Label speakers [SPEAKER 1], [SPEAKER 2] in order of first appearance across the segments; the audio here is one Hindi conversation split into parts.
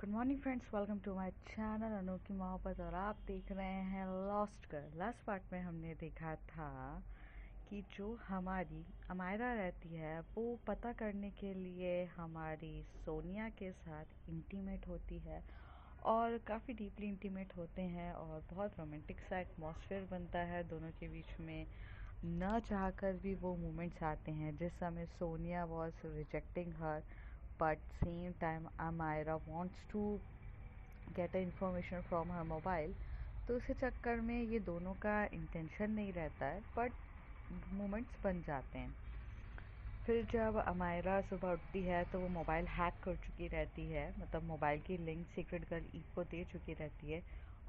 [SPEAKER 1] Good morning friends, welcome to my channel अनोखी मोहब्बत। और आप देख रहे हैं लॉस्ट गर्ल। लास्ट पार्ट में हमने देखा था कि जो हमारी अमायरा रहती है वो पता करने के लिए हमारी सोनिया के साथ इंटीमेट होती है और काफ़ी डीपली इंटीमेट होते हैं और बहुत रोमांटिक सा एटमॉस्फेयर बनता है दोनों के बीच में। न चाहकर भी वो मोमेंट्स आते हैं जिस समय Sonia was rejecting her, but same time Amira wants to get information from her mobile। तो उस चक्कर में ये दोनों का इंटेंशन नहीं रहता है बट मोमेंट्स बन जाते हैं। फिर जब अमायरा सुबह उठती है तो वो मोबाइल हैक कर चुकी रहती है, मतलब मोबाइल की लिंक सीक्रेट गर्ल ईव को दे चुकी रहती है।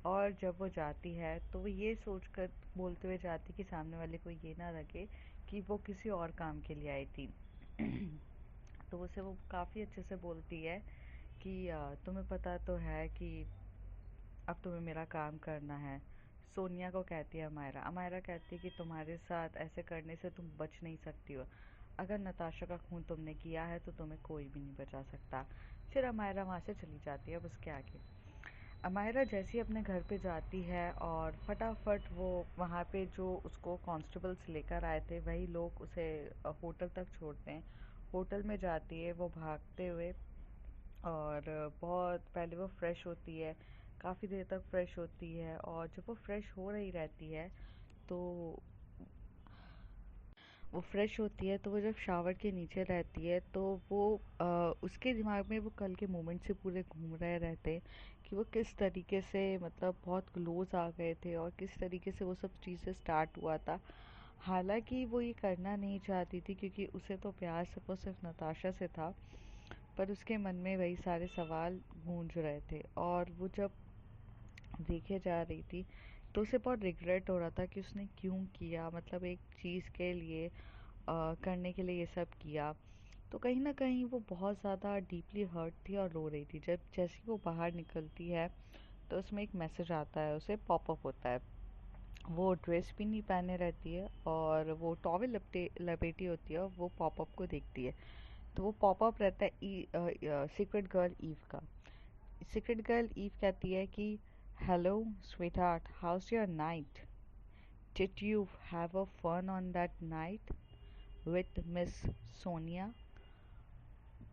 [SPEAKER 1] और जब वो जाती है तो वो ये सोच कर बोलते हुए जाती कि सामने वाले को ये ना लगे कि वो किसी और काम के लिए आई थी। तो उसे वो काफ़ी अच्छे से बोलती है कि तुम्हें पता तो है कि अब तुम्हें मेरा काम करना है। सोनिया को कहती है अमायरा। अमायरा कहती है कि तुम्हारे साथ ऐसे करने से तुम बच नहीं सकती हो। अगर नताशा का खून तुमने किया है तो तुम्हें कोई भी नहीं बचा सकता। फिर अमायरा वहाँ से चली जाती है। अब उसके आगे अमायरा जैसे ही अपने घर पे जाती है और फटाफट वो वहाँ पे जो उसको कांस्टेबल्स लेकर आए थे वही लोग उसे होटल तक छोड़ते हैं। होटल में जाती है वो भागते हुए और बहुत पहले वो फ्रेश होती है, काफ़ी देर तक फ्रेश होती है। और जब वो फ्रेश हो रही रहती है तो वो जब शावर के नीचे रहती है तो वो उसके दिमाग में वो कल के मोमेंट से पूरे घूम रहे रहते हैं कि वो किस तरीके से मतलब बहुत क्लोज आ गए थे और किस तरीके से वो सब चीज़ें स्टार्ट हुआ था। हालांकि वो ये करना नहीं चाहती थी क्योंकि उसे तो प्यार सिर्फ और सिर्फ नताशा से था, पर उसके मन में वही सारे सवाल गूंज रहे थे। और वो जब देखे जा रही थी तो उसे बहुत रिग्रेट हो रहा था कि उसने क्यों किया, मतलब एक चीज़ के लिए करने के लिए ये सब किया। तो कहीं ना कहीं वो बहुत ज़्यादा डीपली हर्ट थी और रो रही थी। जब जैसे ही वो बाहर निकलती है तो उसमें एक मैसेज आता है, उसे पॉपअप होता है। वो ड्रेस भी नहीं पहने रहती है और वो टॉवेल लपेटी होती है और वो पॉपअप को देखती है। तो वो पॉपअप रहता है सीक्रेट गर्ल ईव का। सीक्रेट गर्ल ईव कहती है कि hello sweetheart, how's your night, did you have a fun on that night with miss Sonia.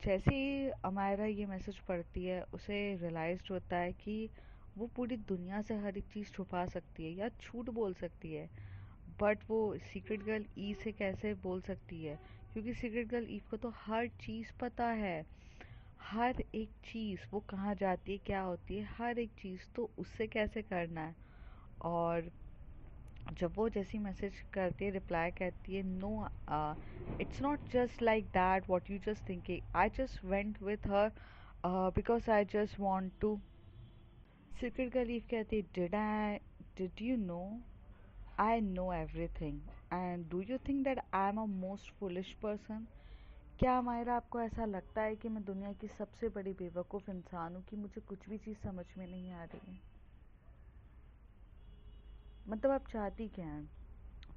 [SPEAKER 1] जैसे ही अमायरा ये मैसेज पढ़ती है उसे रियलाइज होता है कि वो पूरी दुनिया से हर एक चीज़ छुपा सकती है या झूठ बोल सकती है, बट वो सीक्रेट गर्ल ई से कैसे बोल सकती है, क्योंकि सीक्रेट गर्ल ईव को तो हर चीज़ पता है। हर एक चीज़, वो कहाँ जाती है, क्या होती है, हर एक चीज़ तो उससे कैसे करना है। और जब वो जैसी मैसेज करती है रिप्लाई करती है, no it's not just like that what you just thinking, I just went with her because I just want to. Secret girl Eve कहती है did you know I know everything and do you think that I am a most foolish person. क्या मायरा आपको ऐसा लगता है कि मैं दुनिया की सबसे बड़ी बेवकूफ़ इंसान हूँ कि मुझे कुछ भी चीज़ समझ में नहीं आ रही है। मतलब आप चाहती क्या हैं।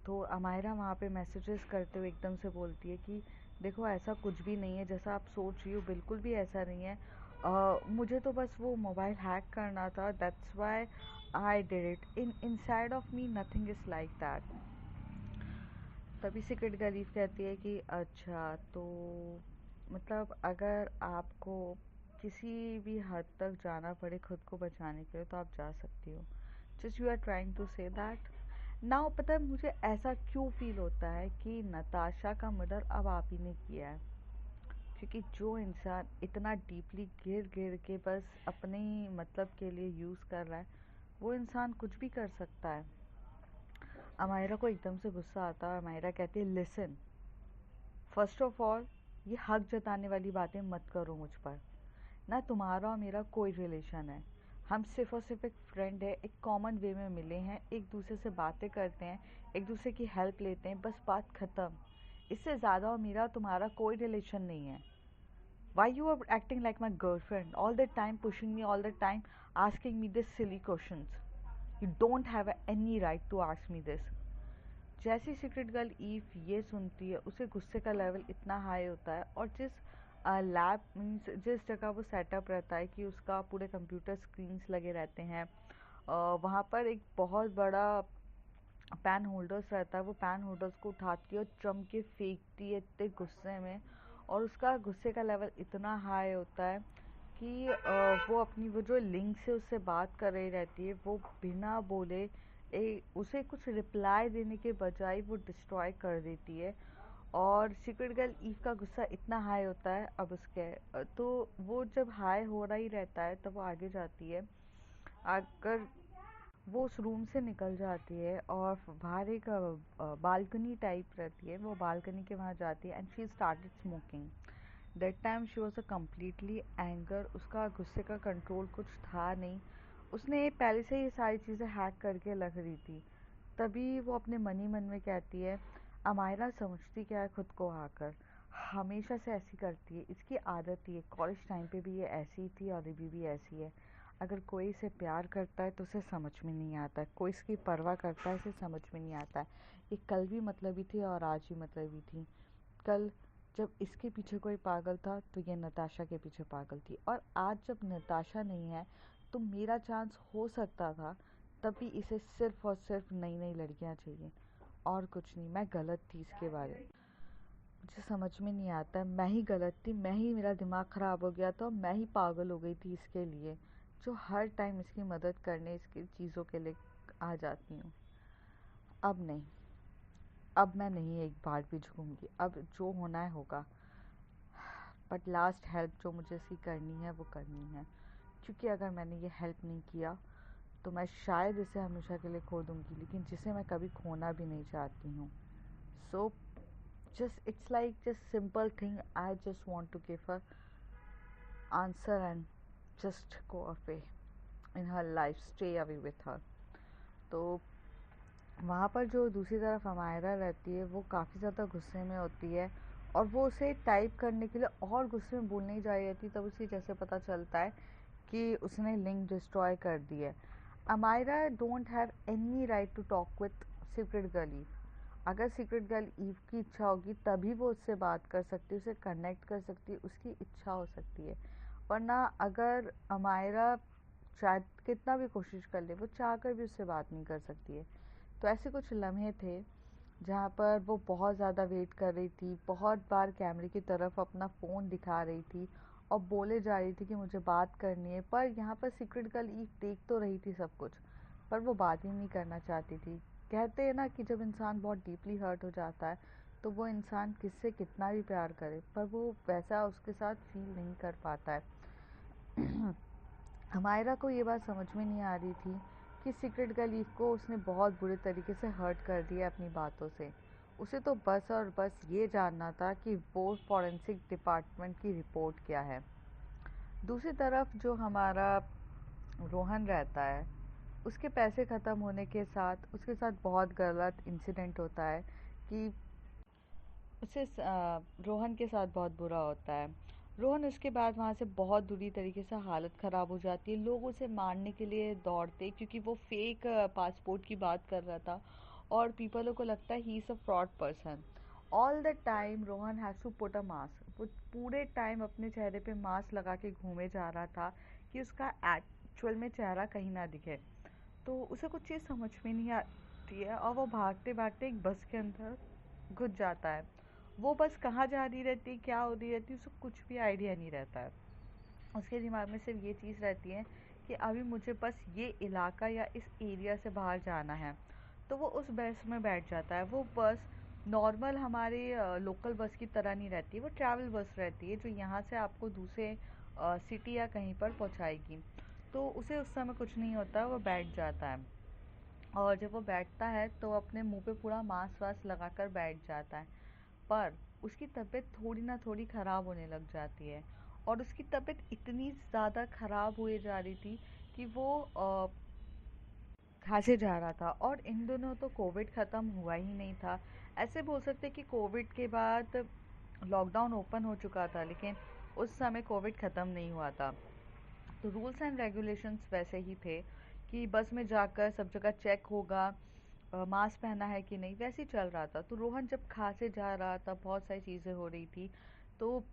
[SPEAKER 1] तो अमायरा वहाँ पे मैसेजेस करते हुए एकदम से बोलती है कि देखो ऐसा कुछ भी नहीं है जैसा आप सोच रही हो, बिल्कुल भी ऐसा नहीं है। मुझे तो बस वो मोबाइल हैक करना था, that's why I did it. Inside of me nothing is like that. तभी सीक्रेट गलीफ कहती है कि अच्छा तो मतलब अगर आपको किसी भी हद तक जाना पड़े खुद को बचाने के लिए तो आप जा सकती हो। Just you are trying to say that now. पता है मुझे ऐसा क्यों फील होता है कि नताशा का मर्डर अब आप ही ने किया है, क्योंकि जो इंसान इतना डीपली गिर गिर के बस अपने ही मतलब के लिए यूज़ कर रहा है वो इंसान कुछ भी कर सकता है। अमायरा को एकदम से गुस्सा आता है। अमायरा कहती है लिसन, फर्स्ट ऑफ ऑल ये हक जताने वाली बातें मत करो मुझ पर। ना तुम्हारा और मेरा कोई रिलेशन है, हम सिर्फ और सिर्फ एक फ्रेंड है, एक कॉमन वे में मिले हैं, एक दूसरे से बातें करते हैं, एक दूसरे की हेल्प लेते हैं, बस बात ख़त्म। इससे ज़्यादा और मेरा तुम्हारा कोई रिलेशन नहीं है। Why you are acting like my girlfriend all the time, pushing me all the time, asking me this silly question. You don't have any right to ask me this. जैसी सीक्रेट गर्ल ईव ये सुनती है उसे गुस्से का लेवल इतना हाई होता है। और जिस लैब मीन्स जिस जगह वो सेटअप रहता है कि उसका पूरे कंप्यूटर स्क्रीन्स लगे रहते हैं, वहाँ पर एक बहुत बड़ा पैन होल्डर्स रहता है। वो पैन होल्डर्स को उठाती है और ट्रम्प के फेंकती है इतने गुस्से में, और उसका गुस्से का लेवल इतना हाई होता है कि वो अपनी वो जो लिंक से उससे बात कर रही रहती है, वो बिना बोले उसे कुछ रिप्लाई देने के बजाय वो डिस्ट्रॉय कर देती है। और सीक्रेट गर्ल ईव का गुस्सा इतना हाई होता है अब उसके, तो वो जब हाई हो रहा ही रहता है तब वो आगे जाती है। अगर वो उस रूम से निकल जाती है और बाहर एक बालकनी टाइप रहती है, वो बालकनी के वहाँ जाती है and she started smoking. That time she was a completely anger, उसका गुस्से का कंट्रोल कुछ था नहीं। उसने पहले से ये सारी चीज़ें हैक करके रख दी थी। तभी वो अपने मन ही मन में कहती है, अमायरा समझती क्या है खुद को आकर, हमेशा से ऐसी करती है, इसकी आदत ही है, कॉलेज टाइम पे भी ये ऐसी ही थी और अभी भी ऐसी है। अगर कोई इसे प्यार करता है तो उसे समझ में नहीं आता है, कोई इसकी परवाह करता है इसे समझ में नहीं आता है। ये कल भी मतलबी थी और आज भी मतलबी थी। कल जब इसके पीछे कोई पागल था तो ये नताशा के पीछे पागल थी, और आज जब नताशा नहीं है तो मेरा चांस हो सकता था। तभी इसे सिर्फ और सिर्फ नई नई लड़कियां चाहिए, और कुछ नहीं। मैं गलत थी इसके बारे में, मुझे समझ में नहीं आता है, मैं ही गलत थी, मैं ही, मेरा दिमाग ख़राब हो गया था, मैं ही पागल हो गई थी इसके लिए, जो हर टाइम इसकी मदद करने इसकी चीज़ों के लिए आ जाती हूँ। अब नहीं, अब मैं नहीं एक बार भी झूमूंगी, अब जो होना है होगा। बट लास्ट हेल्प जो मुझे इसकी करनी है वो करनी है, क्योंकि अगर मैंने ये हेल्प नहीं किया तो मैं शायद इसे हमेशा के लिए खो दूंगी, लेकिन जिसे मैं कभी खोना भी नहीं चाहती हूँ। सो just it's like just simple thing, I just want to give her answer and just go away in her life, stay away with her. तो वहाँ पर जो दूसरी तरफ अमायरा रहती है वो काफ़ी ज़्यादा गुस्से में होती है, और वो उसे टाइप करने के लिए और गुस्से में बोलने ही जा रही रहती, तब उसे जैसे पता चलता है कि उसने लिंक डिस्ट्रॉय कर दी है। Amaira don't have any right to talk with secret girl Eve. अगर सीक्रेट गर्ल ईव की इच्छा होगी तभी वो उससे बात कर सकती है, उसे कनेक्ट कर सकती है, उसकी इच्छा हो सकती है। वरना अगर अमायरा शायद कितना भी कोशिश कर ले, वो चाह कर भी उससे बात नहीं कर सकती है। तो ऐसे कुछ लम्हे थे जहाँ पर वो बहुत ज़्यादा वेट कर रही थी, बहुत बार कैमरे की तरफ अपना फ़ोन दिखा रही थी और बोले जा रही थी कि मुझे बात करनी है, पर यहाँ पर सीक्रेट गर्ल ईव देख तो रही थी सब कुछ, पर वो बात ही नहीं करना चाहती थी। कहते हैं ना कि जब इंसान बहुत डीपली हर्ट हो जाता है तो वो इंसान किससे कितना भी प्यार करे पर वो वैसा उसके साथ फील नहीं कर पाता है। हमायरा को ये बात समझ में नहीं आ रही थी कि सीक्रेट गर्ल ईव को उसने बहुत बुरे तरीके से हर्ट कर दिया अपनी बातों से। उसे तो बस और बस ये जानना था कि वो फॉरेंसिक डिपार्टमेंट की रिपोर्ट क्या है। दूसरी तरफ जो हमारा रोहन रहता है, उसके पैसे ख़त्म होने के साथ उसके साथ बहुत गलत इंसिडेंट होता है कि रोहन के साथ बहुत बुरा होता है। रोहन उसके बाद वहाँ से बहुत बुरी तरीके से हालत ख़राब हो जाती है, लोग उसे मारने के लिए दौड़ते क्योंकि वो फेक पासपोर्ट की बात कर रहा था, और पीपलों को लगता है he is a fraud person. All the time Rohan has to put a mask, वो पूरे टाइम अपने चेहरे पे मास्क लगा के घूमे जा रहा था कि उसका एक्चुअल में चेहरा कहीं ना दिखे। तो उसे कुछ चीज़ समझ में नहीं आती है और वो भागते भागते एक बस के अंदर घुस जाता है। वो बस कहाँ जा रही रहती है, क्या हो रही रहती है, उसे कुछ भी आइडिया नहीं रहता है। उसके दिमाग में सिर्फ ये चीज़ रहती है कि अभी मुझे बस ये इलाका या इस एरिया से बाहर जाना है। तो वो उस बस में बैठ जाता है। वो बस नॉर्मल हमारे लोकल बस की तरह नहीं रहती, वो ट्रैवल बस रहती है जो यहाँ से आपको दूसरे सिटी या कहीं पर पहुँचाएगी। तो उसे उस समय कुछ नहीं होता, वो बैठ जाता है। और जब वो बैठता है तो अपने मुंह पे पूरा मांस वास लगा कर बैठ जाता है। पर उसकी तबीयत थोड़ी ना थोड़ी ख़राब होने लग जाती है, और उसकी तबीयत इतनी ज़्यादा ख़राब हुए जा रही थी कि वो खांसे जा रहा था। और इन दिनों तो कोविड ख़त्म हुआ ही नहीं था। ऐसे बोल सकते कि कोविड के बाद लॉकडाउन ओपन हो चुका था, लेकिन उस समय कोविड ख़त्म नहीं हुआ था। तो रूल्स एंड रेगुलेशंस वैसे ही थे कि बस में जाकर सब जगह चेक होगा, मास्क पहना है कि नहीं, वैसे ही चल रहा था। तो रोहन जब खांसे जा रहा था, बहुत सारी चीज़ें हो रही थी, तो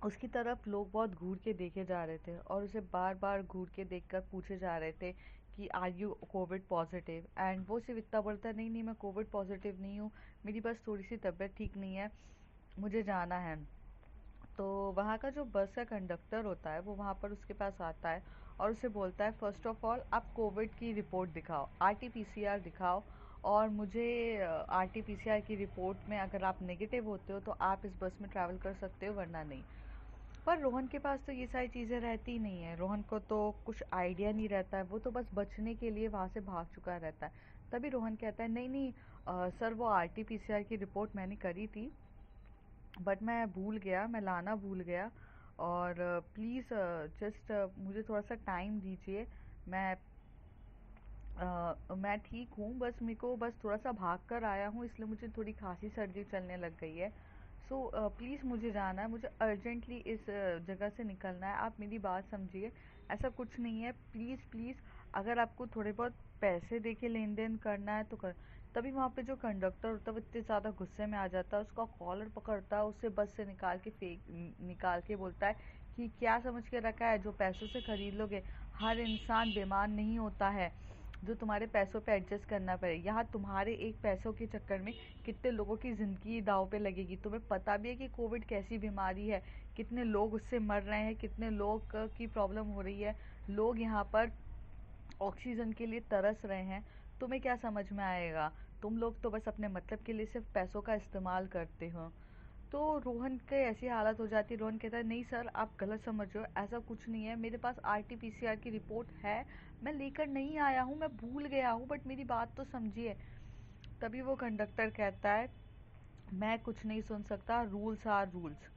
[SPEAKER 1] उसकी तरफ लोग बहुत घूर के देखे जा रहे थे और उसे बार बार घूर के देखकर पूछे जा रहे थे कि are you Covid positive. And वो सिर्फ इतना बोलता, नहीं नहीं मैं कोविड पॉजिटिव नहीं हूँ, मेरी बस थोड़ी सी तबीयत ठीक नहीं है, मुझे जाना है। तो वहाँ का जो बस का कंडक्टर होता है वो वहाँ पर उसके पास आता है और उसे बोलता है, फर्स्ट ऑफ ऑल आप कोविड की रिपोर्ट दिखाओ, आरटीपीसीआर दिखाओ, और मुझे आरटीपीसीआर की रिपोर्ट में अगर आप नेगेटिव होते हो तो आप इस बस में ट्रैवल कर सकते हो, वरना नहीं। पर रोहन के पास तो ये सारी चीज़ें रहती ही नहीं है। रोहन को तो कुछ आइडिया नहीं रहता है, वो तो बस बचने के लिए वहाँ से भाग चुका रहता है। तभी रोहन कहता है, नहीं नहीं सर वो आरटीपीसीआर की रिपोर्ट मैंने करी थी, बट मैं भूल गया, मैं लाना भूल गया, और प्लीज़ जस्ट मुझे थोड़ा सा टाइम दीजिए। मैं मैं ठीक हूँ, बस मेरे को बस थोड़ा सा भाग कर आया हूँ, इसलिए मुझे थोड़ी खांसी सर्दी चलने लग गई है। सो प्लीज़ मुझे जाना है, मुझे अर्जेंटली इस जगह से निकलना है, आप मेरी बात समझिए। ऐसा कुछ नहीं है, प्लीज़ प्लीज़, अगर आपको थोड़े बहुत पैसे दे के लेन देन करना है तो कर। तभी वहाँ पे जो कंडक्टर होता है वो इतने ज़्यादा गुस्से में आ जाता है, उसका कॉलर पकड़ता है, उसे बस से निकाल के बोलता है कि क्या समझ के रखा है, जो पैसों से खरीद लोगे। हर इंसान बीमार नहीं होता है जो तुम्हारे पैसों पे एडजस्ट करना पड़े। यहाँ तुम्हारे एक पैसों के चक्कर में कितने लोगों की ज़िंदगी दांव पे लगेगी। तुम्हें पता भी है कि कोविड कैसी बीमारी है, कितने लोग उससे मर रहे हैं, कितने लोग की प्रॉब्लम हो रही है, लोग यहाँ पर ऑक्सीजन के लिए तरस रहे हैं। तुम्हें क्या समझ में आएगा, तुम लोग तो बस अपने मतलब के लिए सिर्फ पैसों का इस्तेमाल करते हो। तो रोहन के ऐसी हालत हो जाती है। रोहन कहता है, नहीं सर आप गलत समझ रहे हो, ऐसा कुछ नहीं है, मेरे पास आरटीपीसीआर की रिपोर्ट है, मैं लेकर नहीं आया हूँ, मैं भूल गया हूँ, बट मेरी बात तो समझिए। तभी वो कंडक्टर कहता है, मैं कुछ नहीं सुन सकता, रूल्स आर रूल्स।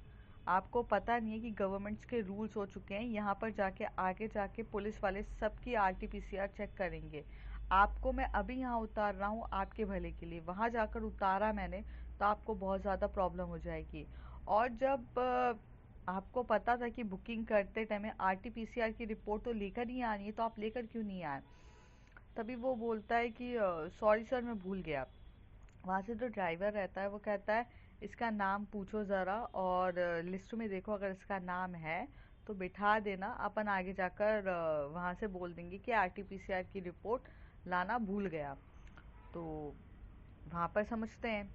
[SPEAKER 1] आपको पता नहीं है कि गवर्नमेंट्स के रूल्स हो चुके हैं, यहाँ पर जाके आगे जाके पुलिस वाले सबकी आरटीपीसीआर चेक करेंगे। आपको मैं अभी यहाँ उतार रहा हूँ आपके भले के लिए, वहाँ जाकर उतारा मैंने तो आपको बहुत ज़्यादा प्रॉब्लम हो जाएगी। और जब आपको पता था कि बुकिंग करते टाइम में आरटीपीसीआर की रिपोर्ट तो लेकर ही आनी है, तो आप लेकर क्यों नहीं आए। तभी वो बोलता है कि सॉरी सर मैं भूल गया। वहाँ से जो ड्राइवर रहता है वो कहता है, इसका नाम पूछो ज़रा और लिस्ट में देखो, अगर इसका नाम है तो बिठा देना, अपन आगे जाकर वहाँ से बोल देंगे कि आरटीपीसीआर की रिपोर्ट लाना भूल गया। तो वहाँ पर समझते हैं।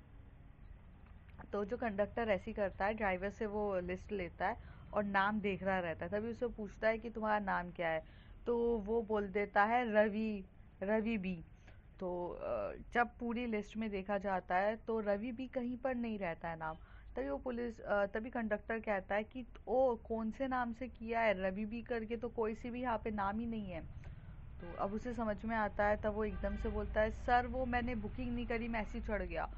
[SPEAKER 1] तो जो कंडक्टर ऐसे ही करता है, ड्राइवर से वो लिस्ट लेता है और नाम देख रहा रहता है। तभी उसे पूछता है कि तुम्हारा नाम क्या है, तो वो बोल देता है रवि, रवि बी। तो जब पूरी लिस्ट में देखा जाता है तो रवि भी कहीं पर नहीं रहता है नाम। तभी कंडक्टर कहता है कि ओ कौन से नाम से किया है, रवि बी करके तो कोई सी भी यहाँ पे नाम ही नहीं है। तो अब उसे समझ में आता है, तब वो एकदम से बोलता है, सर वो मैंने बुकिंग नहीं करी, मैं ऐसे ही चढ़ गया।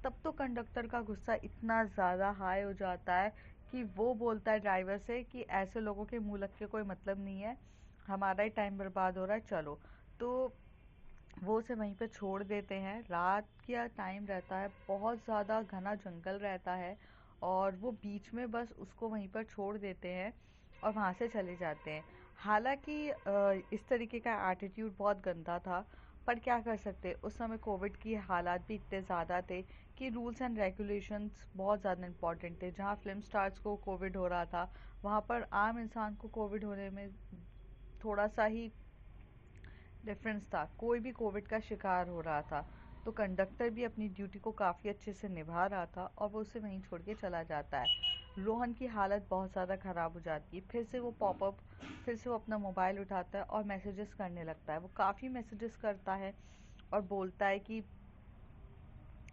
[SPEAKER 1] तब तो कंडक्टर का गुस्सा इतना ज़्यादा हाई हो जाता है कि वो बोलता है ड्राइवर से कि ऐसे लोगों के मुंह लग के कोई मतलब नहीं है, हमारा ही टाइम बर्बाद हो रहा है, चलो। तो वो उसे वहीं पे छोड़ देते हैं। रात का टाइम रहता है, बहुत ज़्यादा घना जंगल रहता है, और वो बीच में बस उसको वहीं पर छोड़ देते हैं और वहाँ से चले जाते हैं। हालांकि इस तरीके का एटीट्यूड बहुत गंदा था, पर क्या कर सकते, उस समय कोविड की हालात भी इतने ज़्यादा थे कि रूल्स एंड रेगुलेशंस बहुत ज़्यादा इंपॉर्टेंट थे। जहाँ फिल्म स्टार्स को कोविड हो रहा था, वहाँ पर आम इंसान को कोविड होने में थोड़ा सा ही डिफरेंस था, कोई भी कोविड का शिकार हो रहा था। तो कंडक्टर भी अपनी ड्यूटी को काफ़ी अच्छे से निभा रहा था और वो उसे वहीं छोड़ के चला जाता है। रोहन की हालत बहुत ज़्यादा ख़राब हो जाती है। फिर से वो अपना मोबाइल उठाता है और मैसेजेस करने लगता है। वो काफ़ी मैसेजेस करता है और बोलता है कि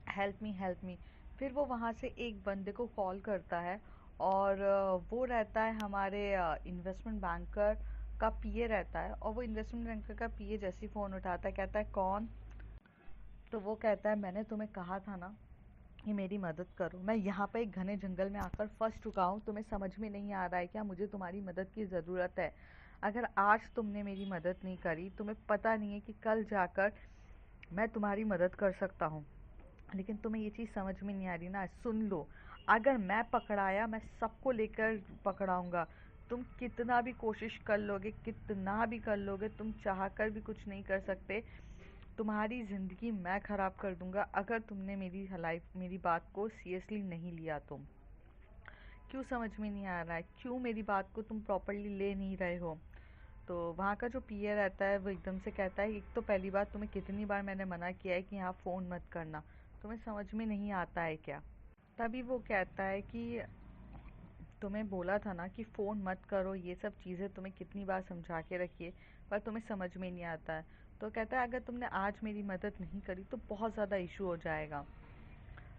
[SPEAKER 1] हेल्प मी हेल्प मी। फिर वो वहाँ से एक बंदे को कॉल करता है, और वो रहता है हमारे इन्वेस्टमेंट बैंकर का पीए रहता है। और वो इन्वेस्टमेंट बैंकर का पीए जैसे ही फ़ोन उठाता है, कहता है कौन। तो वो कहता है, मैंने तुम्हें कहा था ना कि मेरी मदद करो, मैं यहाँ पे एक घने जंगल में आकर फंस चुका हूँ, तुम्हें समझ में नहीं आ रहा है क्या, मुझे तुम्हारी मदद की ज़रूरत है। अगर आज तुमने मेरी मदद नहीं करी, तुम्हें पता नहीं है कि कल जाकर मैं तुम्हारी मदद कर सकता हूँ। लेकिन तुम्हें ये चीज़ समझ में नहीं आ रही ना, सुन लो। अगर मैं पकड़ाया, मैं सबको लेकर पकड़ाऊंगा। तुम कितना भी कोशिश कर लोगे, कितना भी कर लोगे, तुम चाह कर भी कुछ नहीं कर सकते। तुम्हारी ज़िंदगी मैं ख़राब कर दूंगा अगर तुमने मेरी बात को सीरियसली नहीं लिया। क्यों समझ में नहीं आ रहा है, क्यों मेरी बात को तुम प्रॉपरली ले नहीं रहे हो। तो वहाँ का जो पीए रहता है वो एकदम से कहता है, एक तो पहली बात, तुम्हें कितनी बार मैंने मना किया है कि यहाँ फ़ोन मत करना, तुम्हें समझ में नहीं आता है क्या। तभी वो कहता है कि तुम्हें बोला था ना कि फ़ोन मत करो, ये सब चीज़ें तुम्हें कितनी बार समझा के रखिए, पर तुम्हें समझ में नहीं आता है। तो कहता है, अगर तुमने आज मेरी मदद नहीं करी तो बहुत ज़्यादा इशू हो जाएगा।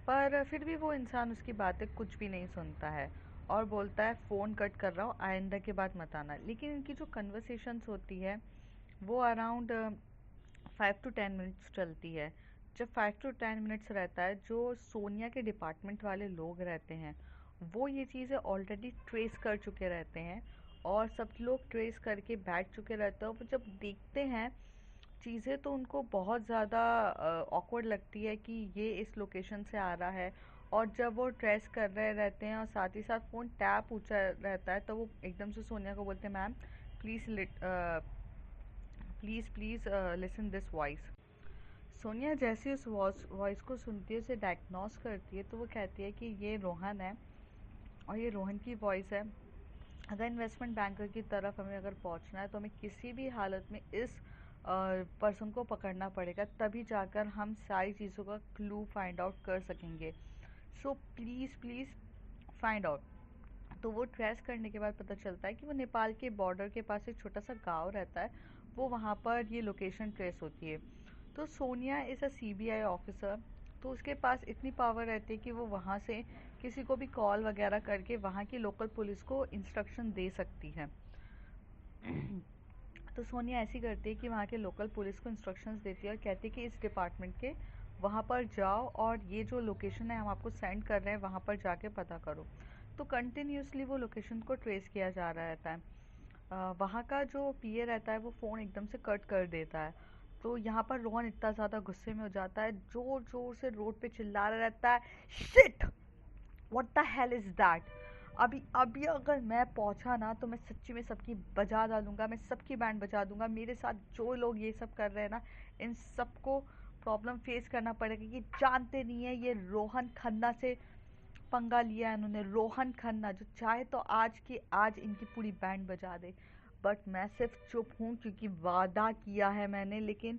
[SPEAKER 1] पर फिर भी वो इंसान उसकी बातें कुछ भी नहीं सुनता है और बोलता है, फ़ोन कट कर रहा हूँ, आइंदा के बाद मत आना। लेकिन इनकी जो कन्वर्सेशंस होती है वो अराउंड 5 to 10 मिनट्स चलती है। जब 5 to 10 मिनट्स रहता है, जो सोनिया के डिपार्टमेंट वाले लोग रहते हैं वो ये चीज़ें ऑलरेडी ट्रेस कर चुके रहते हैं और सब लोग ट्रेस करके बैठ चुके रहते हैं। वो जब देखते हैं चीज़ें तो उनको बहुत ज़्यादा ऑकवर्ड लगती है कि ये इस लोकेशन से आ रहा है। और जब वो ट्रेस कर रहे रहते हैं और साथ ही साथ फ़ोन टैप ऊंचा रहता है, तो वो एकदम से सोनिया को बोलते हैं, ma'am please please please listen this voice. Sonia जैसे उस वॉइस को सुनती है, उसे डायग्नोस करती है, तो वो कहती है कि ये रोहन है और ये रोहन की वॉइस है। अगर इन्वेस्टमेंट बैंकर की तरफ हमें अगर पहुंचना है तो हमें किसी भी हालत में इस पर्सन को पकड़ना पड़ेगा, तभी जाकर हम सारी चीज़ों का क्लू फाइंड आउट कर सकेंगे। So please please find out. तो वो ट्रेस करने के बाद पता चलता है कि वो नेपाल के बॉर्डर के पास एक छोटा सा गांव रहता है, वो वहाँ पर ये लोकेशन ट्रेस होती है। तो Sonia is a CBI officer, तो उसके पास इतनी पावर रहती है कि वो वहाँ से किसी को भी कॉल वगैरह करके वहाँ की लोकल पुलिस को इंस्ट्रक्शन दे सकती है। तो सोनिया ऐसी करती है कि वहाँ के लोकल पुलिस को इंस्ट्रक्शंस देती है और कहती है कि इस डिपार्टमेंट के वहाँ पर जाओ और ये जो लोकेशन है हम आपको सेंड कर रहे हैं, वहाँ पर जाके पता करो। तो कंटिन्यूसली वो लोकेशन को ट्रेस किया जा रहा रहता है। वहाँ का जो पीए रहता है वो फ़ोन एकदम से कट कर देता है। तो यहाँ पर रोहन इतना ज़्यादा गुस्से में हो जाता है, ज़ोर ज़ोर से रोड पे चिल्ला रहा रहता है, shit, what the hell is that. अभी अभी अगर मैं पहुंचा ना तो मैं सच्ची में सबकी बजा डालूंगा, मैं सबकी बैंड बजा दूंगा। मेरे साथ जो लोग ये सब कर रहे हैं ना, इन सबको प्रॉब्लम फेस करना पड़ेगा। ये जानते नहीं है, ये रोहन खन्ना से पंगा लिया है इन्होंने। रोहन खन्ना जो चाहे तो आज की आज इनकी पूरी बैंड बजा दे। बट मैं सिर्फ चुप हूँ क्योंकि वादा किया है मैंने, लेकिन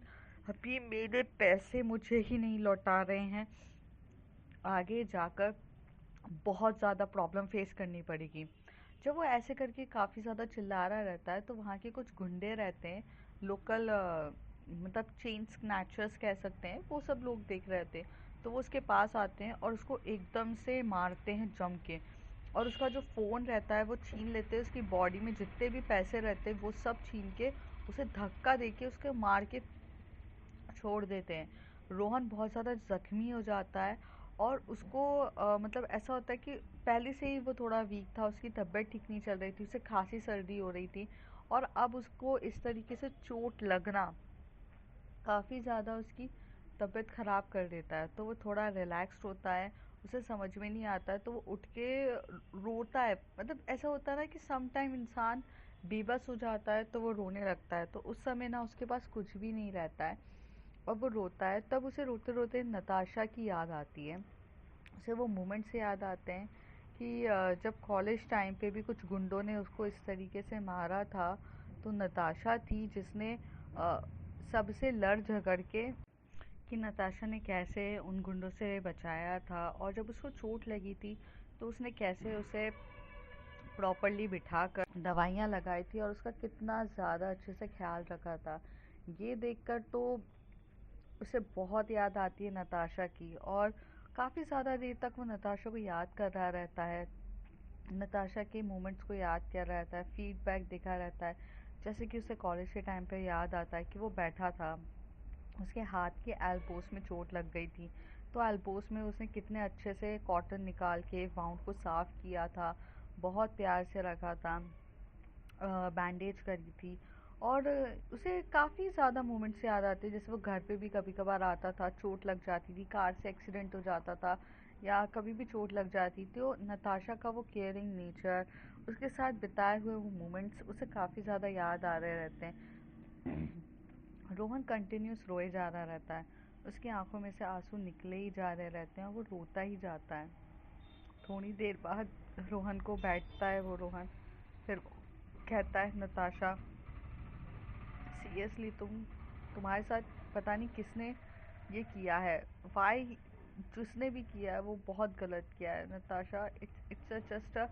[SPEAKER 1] अभी मेरे पैसे मुझे ही नहीं लौटा रहे हैं। आगे जाकर बहुत ज़्यादा प्रॉब्लम फेस करनी पड़ेगी। जब वो ऐसे करके काफ़ी ज़्यादा चिल्ला रहा रहता है तो वहाँ के कुछ गुंडे रहते हैं, लोकल मतलब चेन स्नैचर्स कह सकते हैं, वो सब लोग देख रहे थे। तो वो उसके पास आते हैं और उसको एकदम से मारते हैं जम के, और उसका जो फ़ोन रहता है वो छीन लेते हैं। उसकी बॉडी में जितने भी पैसे रहते हैं वो सब छीन के उसे धक्का दे के उसके मार के छोड़ देते हैं। रोहन बहुत ज़्यादा ज़ख्मी हो जाता है और उसको मतलब ऐसा होता है कि पहले से ही वो थोड़ा वीक था, उसकी तबीयत ठीक नहीं चल रही थी, उसे खांसी सर्दी हो रही थी, और अब उसको इस तरीके से चोट लगना काफ़ी ज़्यादा उसकी तबीयत ख़राब कर देता है। तो वो थोड़ा रिलैक्स्ड होता है, उसे समझ में नहीं आता है, तो वो उठ के रोता है। मतलब ऐसा होता है ना कि सम टाइम इंसान बेबस हो जाता है तो वो रोने लगता है, तो उस समय ना उसके पास कुछ भी नहीं रहता है और वो रोता है। तब उसे रोते रोते नताशा की याद आती है। उसे वो मोमेंट्स याद आते हैं कि जब कॉलेज टाइम पे भी कुछ गुंडों ने उसको इस तरीके से मारा था, तो नताशा थी जिसने सबसे लड़ झगड़ के कि नताशा ने कैसे उन गुंडों से बचाया था, और जब उसको चोट लगी थी तो उसने कैसे उसे प्रॉपरली बिठा कर दवाइयाँ लगाई थी और उसका कितना ज़्यादा अच्छे से ख्याल रखा था। ये देखकर तो उसे बहुत याद आती है नताशा की, और काफ़ी ज़्यादा देर तक वो नताशा को याद कर रहा रहता है, नताशा के मोमेंट्स को याद कर रहा रहता है, फीडबैक देखा रहता है। जैसे कि उसे कॉलेज के टाइम पे याद आता है कि वो बैठा था, उसके हाथ के एल्बोस में चोट लग गई थी, तो एल्बोस में उसने कितने अच्छे से कॉटन निकाल के वाउंड को साफ़ किया था, बहुत प्यार से रखा था, बैंडेज करी थी। और उसे काफ़ी ज़्यादा मोमेंट्स याद आते हैं, जैसे वो घर पे भी कभी कभार आता था, चोट लग जाती थी, कार से एक्सीडेंट हो जाता था या कभी भी चोट लग जाती थी, तो नताशा का वो केयरिंग नेचर, उसके साथ बिताए हुए वो मोमेंट्स उसे काफ़ी ज़्यादा याद आ रहे रहते हैं। रोहन कंटिन्यूस रोए जा रहा रहता है, उसकी आंखों में से आंसू निकले ही जा रहे रहते हैं और वो रोता ही जाता है। थोड़ी देर बाद रोहन को बैठता है वो रोहन, फिर कहता है नताशा सीरियसली तुम्हारे साथ पता नहीं किसने ये किया है, वाई, जिसने भी किया है वो बहुत गलत किया है Natasha, it's just a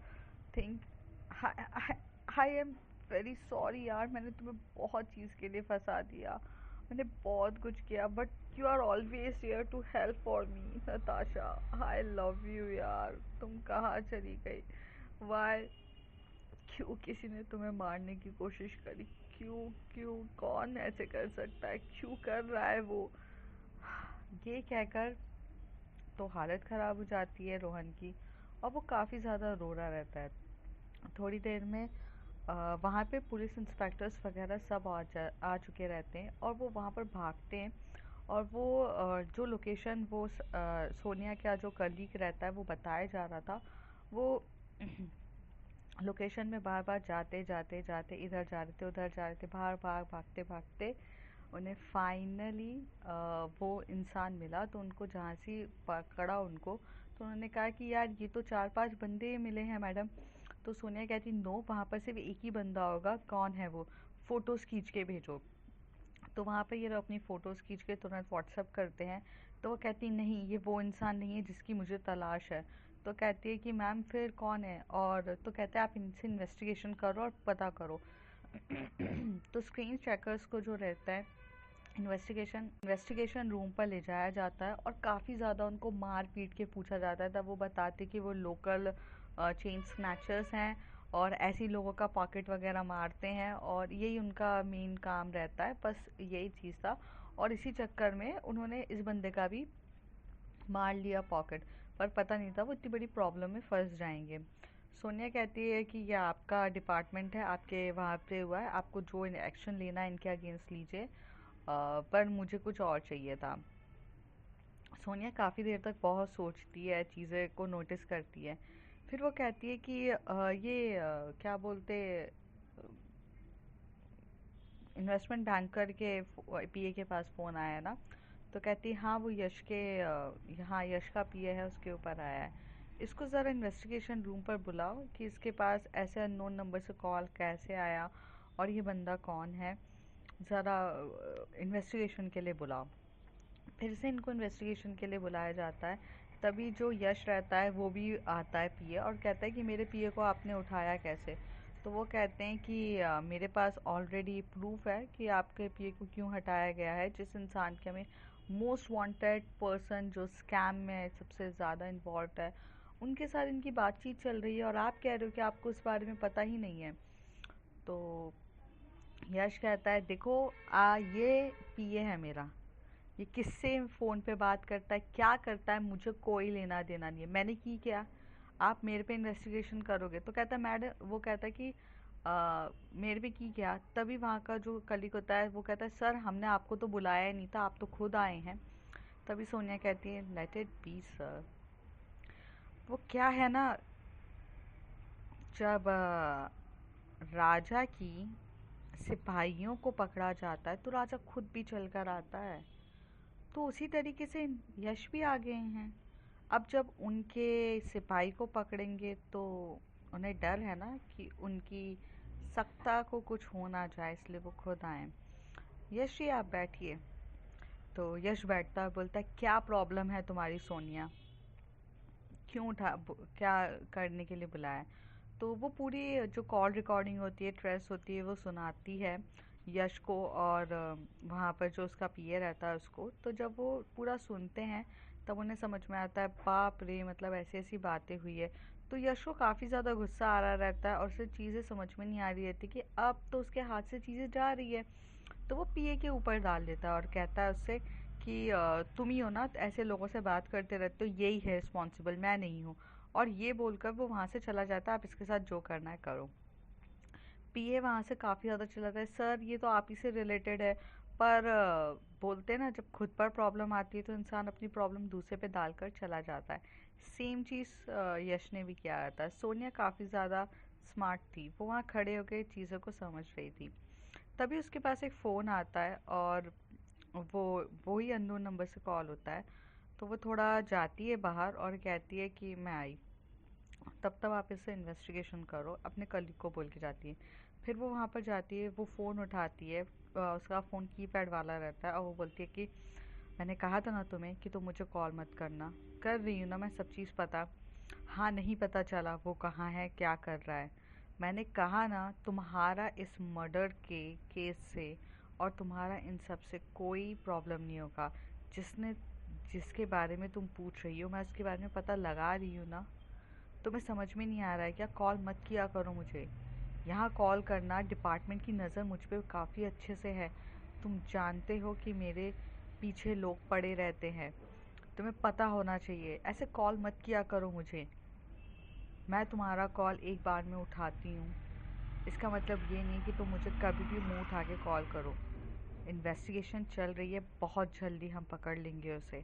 [SPEAKER 1] thing, I am very sorry यार, मैंने तुम्हें बहुत चीज़ के लिए फंसा दिया, मैंने बहुत कुछ किया, but you are always here to help for me Natasha, I love you यार, तुम कहाँ चली गई, वाई, क्यों किसी ने तुम्हें मारने की कोशिश करी, क्यों, क्यों, कौन ऐसे कर सकता है, क्यों कर रहा है वो, ये कहकर तो हालत ख़राब हो जाती है रोहन की, और वो काफ़ी ज़्यादा रो रहा रहता है। थोड़ी देर में वहाँ पे पुलिस इंस्पेक्टर्स वगैरह सब आ चुके रहते हैं, और वो वहाँ पर भागते हैं, और वो जो लोकेशन वो सोनिया का जो कलीग रहता है वो बताया जा रहा था, वो लोकेशन में बार बार जाते जाते जाते इधर जा रहे थे उधर जा रहे थे, भाग भाग भागते भागते उन्हें फाइनली वो इंसान मिला, तो उनको जहाँ से पकड़ा उनको, तो उन्होंने कहा कि यार ये तो 4-5 बंदे मिले हैं मैडम, तो सोनिया कहती नो, वहाँ पर सिर्फ एक ही बंदा होगा, कौन है वो, फ़ोटोज़ खींच के भेजो। तो वहाँ पे ये लोग अपनी फ़ोटोज़ खींच के तुरंत व्हाट्सअप करते हैं, तो वो कहती नहीं ये वो इंसान नहीं है जिसकी मुझे तलाश है, तो कहती है कि मैम फिर कौन है, और तो कहते हैं आप इनसे इन्वेस्टिगेशन करो और पता करो। तो स्क्रीन चेकर्स को जो रहता है इन्वेस्टिगेशन रूम पर ले जाया जाता है, और काफ़ी ज़्यादा उनको मार पीट के पूछा जाता है, तब वो बताते कि वो लोकल चेन स्नैचर्स हैं, और ऐसे लोगों का पॉकेट वगैरह मारते हैं, और यही उनका मेन काम रहता है, बस यही चीज़ था, और इसी चक्कर में उन्होंने इस बंदे का भी मार लिया पॉकेट, पर पता नहीं था वो इतनी बड़ी प्रॉब्लम में फंस जाएंगे। सोनिया कहती है कि ये आपका डिपार्टमेंट है, आपके वहाँ पे हुआ है, आपको जो एक्शन लेना है इनके अगेंस्ट लीजिए, पर मुझे कुछ और चाहिए था। सोनिया काफ़ी देर तक बहुत सोचती है, चीज़ें को नोटिस करती है, फिर वो कहती है कि ये क्या बोलते, इन्वेस्टमेंट बैंकर के पीए के पास फ़ोन आया है ना, तो कहती है हाँ वो यश के यहाँ यश का पीए है उसके ऊपर आया है, इसको ज़रा इन्वेस्टिगेशन रूम पर बुलाओ कि इसके पास ऐसे अननोन नंबर से कॉल कैसे आया, और ये बंदा कौन है, ज़रा इन्वेस्टिगेशन के लिए बुलाओ। फिर से इनको इन्वेस्टिगेशन के लिए बुलाया जाता है, तभी जो यश रहता है वो भी आता है पीए, और कहता है कि मेरे पीए को आपने उठाया कैसे, तो वो कहते हैं कि मेरे पास ऑलरेडी प्रूफ है कि आपके पीए को क्यों हटाया गया है, जिस इंसान के हमें मोस्ट वांटेड पर्सन जो स्कैम में सबसे ज़्यादा इन्वॉल्व है उनके साथ इनकी बातचीत चल रही है, और आप कह रहे हो कि आपको इस बारे में पता ही नहीं है। तो यश कहता है देखो ये पीए है मेरा, ये किससे फ़ोन पे बात करता है क्या करता है मुझे कोई लेना देना नहीं है, मैंने की क्या, आप मेरे पे इन्वेस्टिगेशन करोगे, तो कहता है मैडम, वो कहता है कि मेरे पे की क्या, तभी वहाँ का जो कलीग होता है वो कहता है सर हमने आपको तो बुलाया ही नहीं था, आप तो खुद आए हैं। तभी सोनिया कहती है लेट इट बी सर, वो क्या है ना, जब राजा की सिपाहियों को पकड़ा जाता है तो राजा खुद भी चल कर आता है, तो उसी तरीके से यश भी आ गए हैं। अब जब उनके सिपाही को पकड़ेंगे तो उन्हें डर है ना कि उनकी सत्ता को कुछ हो ना जाए, इसलिए वो खुद आए। यश जी आप बैठिए। तो यश बैठता है, बोलता है क्या प्रॉब्लम है तुम्हारी सोनिया, क्यों क्या करने के लिए बुलाया है? तो वो पूरी जो कॉल रिकॉर्डिंग होती है, ट्रेस होती है, वो सुनाती है यश को, और वहाँ पर जो उसका पीए रहता है उसको, तो जब वो पूरा सुनते हैं तब उन्हें समझ में आता है बाप रे, मतलब ऐसी ऐसी बातें हुई है। तो यश को काफ़ी ज़्यादा गुस्सा आ रहा रहता है, और उसे चीज़ें समझ में नहीं आ रही रहती कि अब तो उसके हाथ से चीज़ें जा रही है, तो वो पीए के ऊपर डाल देता है और कहता है उससे कि तुम ही हो ना ऐसे लोगों से बात करते रहते हो, यही है रिस्पॉन्सिबल, मैं नहीं हूँ, और ये बोलकर वो वहाँ से चला जाता है, आप इसके साथ जो करना है करो। पीए वहाँ से काफ़ी ज़्यादा चिल्लाता है सर ये तो आप ही से रिलेटेड है, पर बोलते हैं ना जब खुद पर प्रॉब्लम आती है तो इंसान अपनी प्रॉब्लम दूसरे पे डालकर चला जाता है। सेम चीज़ यश ने भी किया था। सोनिया काफ़ी ज़्यादा स्मार्ट थी, वो वहाँ खड़े होकर चीज़ों को समझ रही थी। तभी उसके पास एक फ़ोन आता है, और वो ही अननोन नंबर से कॉल होता है, तो वो थोड़ा जाती है बाहर और कहती है कि मैं आई। तब तक आप इससे इन्वेस्टिगेशन करो, अपने कलीग को बोल के जाती है। फिर वो वहाँ पर जाती है, वो फ़ोन उठाती है, उसका फ़ोन कीपैड वाला रहता है, और वो बोलती है कि मैंने कहा था ना तुम्हें कि तुम मुझे कॉल मत करना। कर रही हूँ ना मैं, सब चीज़ पता। हाँ, नहीं पता चला वो कहाँ है, क्या कर रहा है। मैंने कहा ना, तुम्हारा इस मर्डर के केस से और तुम्हारा इन सब से कोई प्रॉब्लम नहीं होगा। जिसने जिसके बारे में तुम पूछ रही हो, मैं उसके बारे में पता लगा रही हूँ ना। तुम्हें समझ में नहीं आ रहा है क्या? कॉल मत किया करो मुझे। यहाँ कॉल करना, डिपार्टमेंट की नज़र मुझ पे काफ़ी अच्छे से है। तुम जानते हो कि मेरे पीछे लोग पड़े रहते हैं। तुम्हें पता होना चाहिए, ऐसे कॉल मत किया करो मुझे। मैं तुम्हारा कॉल एक बार में उठाती हूँ, इसका मतलब ये नहीं कि तुम मुझे कभी भी मुंह उठा के कॉल करो। इन्वेस्टिगेशन चल रही है, बहुत जल्दी हम पकड़ लेंगे उसे,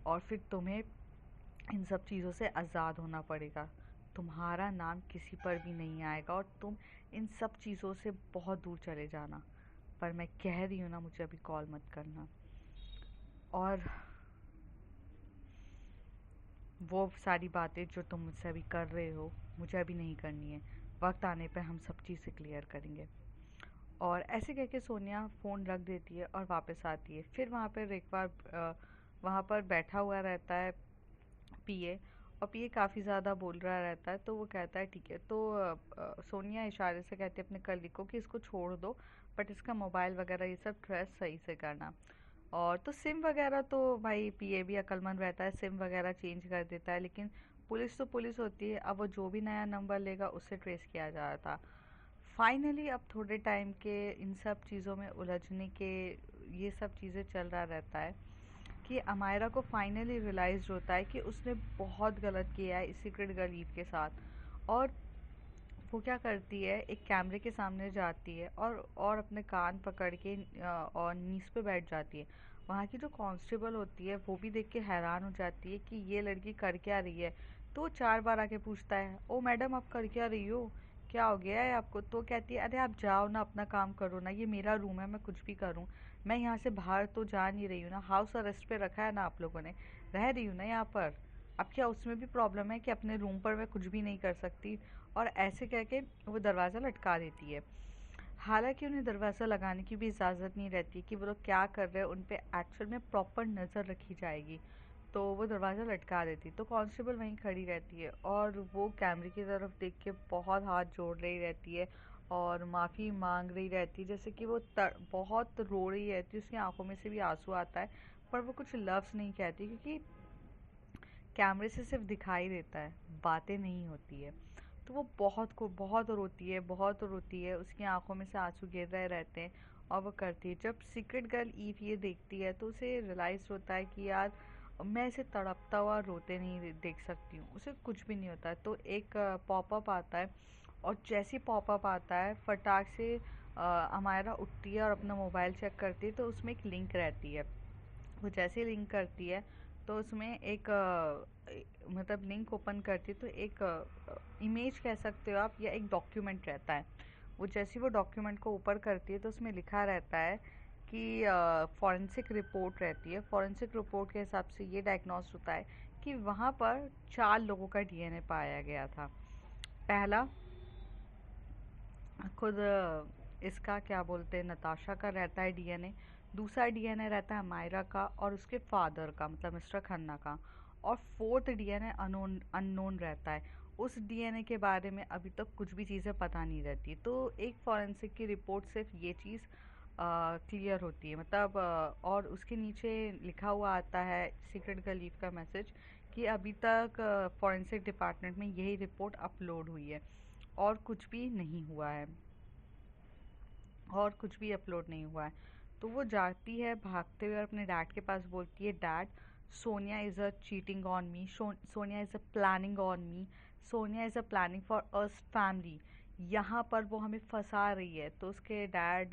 [SPEAKER 1] और फिर तुम्हें इन सब चीज़ों से आज़ाद होना पड़ेगा। तुम्हारा नाम किसी पर भी नहीं आएगा, और तुम इन सब चीज़ों से बहुत दूर चले जाना। पर मैं कह रही हूँ ना, मुझे अभी कॉल मत करना। और वो सारी बातें जो तुम मुझसे अभी कर रहे हो, मुझे अभी नहीं करनी है। वक्त आने पे हम सब चीज़ें क्लियर करेंगे। और ऐसे कह के सोनिया फ़ोन रख देती है और वापस आती है। फिर वहाँ पर एक बार वहाँ पर बैठा हुआ रहता है पीए, और पीए काफ़ी ज़्यादा बोल रहा रहता है। तो वो कहता है ठीक है। तो सोनिया इशारे से कहती है अपने कलीग को कि इसको छोड़ दो, बट इसका मोबाइल वगैरह ये सब ट्रेस सही से करना। और तो सिम वगैरह तो भाई पीए भी अक्लमंद रहता है, सिम वगैरह चेंज कर देता है। लेकिन पुलिस तो पुलिस होती है, अब वो जो भी नया नंबर लेगा उससे ट्रेस किया जा रहा था। फाइनली अब थोड़े टाइम के इन सब चीज़ों में उलझने के, ये सब चीज़ें चल रहा रहता है कि अमायरा को फाइनली रियलाइज होता है कि उसने बहुत गलत किया है इस सीक्रेट गर्ल ईव के साथ। और वो क्या करती है, एक कैमरे के सामने जाती है और अपने कान पकड़ के और नीस पे बैठ जाती है। वहाँ की जो कांस्टेबल होती है वो भी देख के हैरान हो जाती है कि ये लड़की कर क्या रही है। तो वो 4 बार आके पूछता है, ओ मैडम आप कर क्या रही हो, क्या हो गया है आपको? तो कहती है अरे आप जाओ ना, अपना काम करो ना, ये मेरा रूम है, मैं कुछ भी करूँ। मैं यहाँ से बाहर तो जा नहीं रही हूँ ना, हाउस अरेस्ट पे रखा है ना आप लोगों ने, रह रही हूँ ना यहाँ पर। अब क्या उसमें भी प्रॉब्लम है कि अपने रूम पर मैं कुछ भी नहीं कर सकती? और ऐसे कह के वो दरवाज़ा लटका देती है। हालांकि उन्हें दरवाज़ा लगाने की भी इजाज़त नहीं रहती कि वो लोग क्या कर रहे हैं, उन पे एक्चुअल में प्रॉपर नज़र रखी जाएगी। तो वो दरवाज़ा लटका देती, तो कांस्टेबल वहीं खड़ी रहती है और वो कैमरे की तरफ देख के बहुत हाथ जोड़ रही रहती है और माफ़ी मांग रही रहती है, जैसे कि वो बहुत रो रही रहती है, उसकी आंखों में से भी आंसू आता है। पर वो कुछ लफ्ज़ नहीं कहती क्योंकि कैमरे से सिर्फ दिखाई देता है, बातें नहीं होती है। तो वो बहुत रोती है, उसकी आंखों में से आंसू गिर रहे रहते हैं और वो करती है। जब सीक्रेट गर्ल ईव ये देखती है तो उसे रियलाइज़ होता है कि यार मैं इसे तड़पता हुआ रोते नहीं देख सकती हूँ, उसे कुछ भी नहीं होता है। तो एक पॉपअप आता है, और जैसे पॉपअप आता है फटाक से अमायरा उठती है और अपना मोबाइल चेक करती है, तो उसमें एक लिंक रहती है। वो जैसे लिंक करती है तो उसमें एक मतलब लिंक ओपन करती है तो एक इमेज कह सकते हो आप, या एक डॉक्यूमेंट रहता है। वो जैसे वो डॉक्यूमेंट को ऊपर करती है तो उसमें लिखा रहता है कि फॉरेंसिक रिपोर्ट रहती है। फॉरेंसिक रिपोर्ट के हिसाब से ये डायग्नोस होता है कि वहाँ पर 4 लोगों का डीएनए पाया गया था। पहला खुद इसका क्या बोलते हैं, नताशा का रहता है डीएनए। दूसरा डीएनए रहता है मायरा का और उसके फादर का, मतलब मिस्टर खन्ना का। और फोर्थ डीएनए अननोन रहता है। उस डीएनए के बारे में अभी तक कुछ भी चीज़ें पता नहीं रहती। तो एक फॉरेंसिक की रिपोर्ट सिर्फ ये चीज़ क्लियर होती है, मतलब और उसके नीचे लिखा हुआ आता है सीक्रेट गर्ल लीव का मैसेज कि अभी तक फॉरेंसिक डिपार्टमेंट में यही रिपोर्ट अपलोड हुई है और कुछ भी नहीं हुआ है, और कुछ भी अपलोड नहीं हुआ है। तो वो जाती है भागते हुए और अपने डैड के पास बोलती है, dad Sonia is a cheating on me, Sonia is a planning on me, Sonia is a planning for us family, यहाँ पर वो हमें फंसा रही है। तो उसके डैड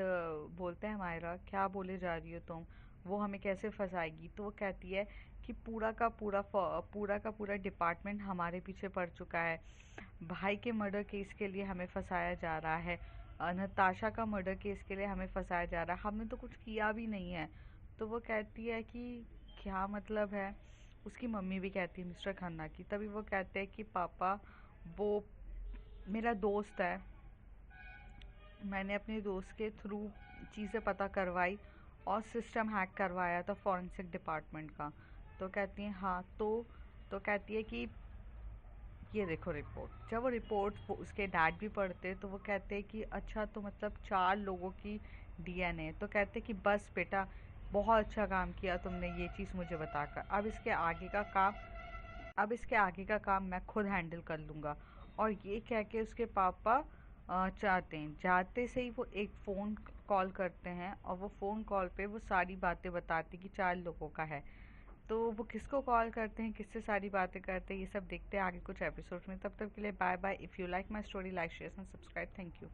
[SPEAKER 1] बोलते हैं, मायरा क्या बोले जा रही हो तुम, वो हमें कैसे फंसाएगी? तो वो कहती है कि पूरा का पूरा डिपार्टमेंट हमारे पीछे पड़ चुका है। भाई के मर्डर केस के लिए हमें फंसाया जा रहा है, नताशा का मर्डर केस के लिए हमें फंसाया जा रहा है, हमने तो कुछ किया भी नहीं है। तो वो कहती है कि क्या मतलब है? उसकी मम्मी भी कहती है मिस्टर खन्ना की। तभी वो कहते हैं कि पापा वो मेरा दोस्त है, मैंने अपने दोस्त के थ्रू चीज़ें पता करवाई और सिस्टम हैक करवाया था फॉरेंसिक डिपार्टमेंट का। तो कहती है हाँ, तो कहती है कि ये देखो रिपोर्ट। जब वो रिपोर्ट वो उसके डैड भी पढ़ते तो वो कहते हैं कि अच्छा, तो मतलब 4 लोगों की डीएनए। तो कहते कि बस बेटा, बहुत अच्छा काम किया तुमने ये चीज़ मुझे बताकर। अब इसके आगे का काम मैं खुद हैंडल कर लूँगा। और ये कह के उसके पापा चाहते हैं, जाते से ही वो एक फ़ोन कॉल करते हैं और वो फ़ोन कॉल पे वो सारी बातें बताते कि 4 लोगों का है। तो वो किसको कॉल करते हैं, किससे सारी बातें करते हैं, ये सब देखते हैं आगे कुछ एपिसोड में। तब तक के लिए bye bye. If you like my story, like share and subscribe. Thank you.